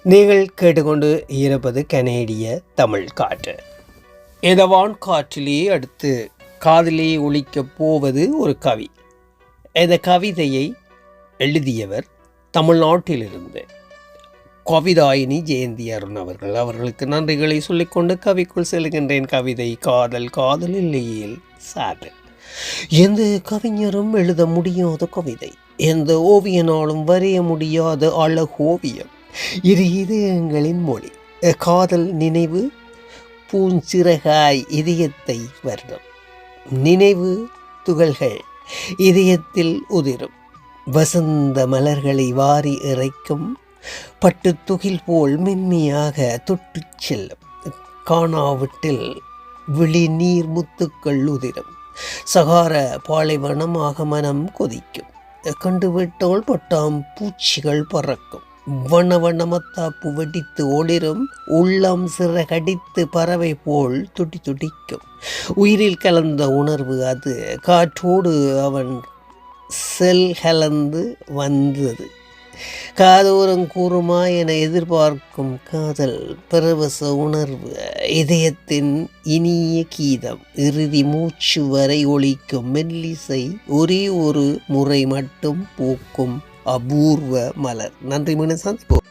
நீங்கள் கேட்டுக்கொண்டு இருப்பது கனேடிய தமிழ் காற்று. எதவான் காற்றிலே அடுத்து காதிலே ஒலிக்கப் போவது ஒரு கவி. இந்த கவிதையை எழுதியவர் தமிழ்நாட்டிலிருந்து கவிதாயினி ஜெயந்தி அருண் அவர்கள். அவர்களுக்கு நன்றிகளை சொல்லிக்கொண்டு கவிக்குள் செல்கின்றேன். கவிதை காதல் காதல் இல்லையில் சாதல். எந்த கவிஞரும் எழுத முடியாத கவிதை, எந்த ஓவியனாலும் வரைய முடியாத அழகோவியம். இது இதயங்களின் மொழி. காதல் நினைவு பூஞ்சிறகாய் இதயத்தை வருடம். நினைவு துகள்கள் இதயத்தில் உதிரும். வசந்த மலர்களை வாரி இறைக்கும். பட்டு துகில் போல் மென்மையாக தொட்டு செல்லும். காணாவிட்டில் விழி நீர் முத்துக்கள் உதிரும். சகார பாலைவனமாக மனம் கொதிக்கும். கண்டுவிட்டால் பட்டாம் பூச்சிகள் பறக்கும். வண்ண வண்ணமத்தாப்பு வெடித்து ஒளிரும். உள்ளம் சிறகடித்து பறவை போல் துடி துடிக்கும். உயிரில் கலந்த உணர்வு அது. காற்றோடு அவன் செல் கலந்து வந்தது. காதோரம் கூறுமா என எதிர்பார்க்கும் காதல் பரவச உணர்வு. இதயத்தின் இனிய கீதம் இறுதி மூச்சு வரை ஒலிக்கும் மெல்லிசை. ஒரே ஒரு முறை மட்டும் பூக்கும் அபூர்வ மலர். நன்றி, மீண்டும் சந்திப்போம்.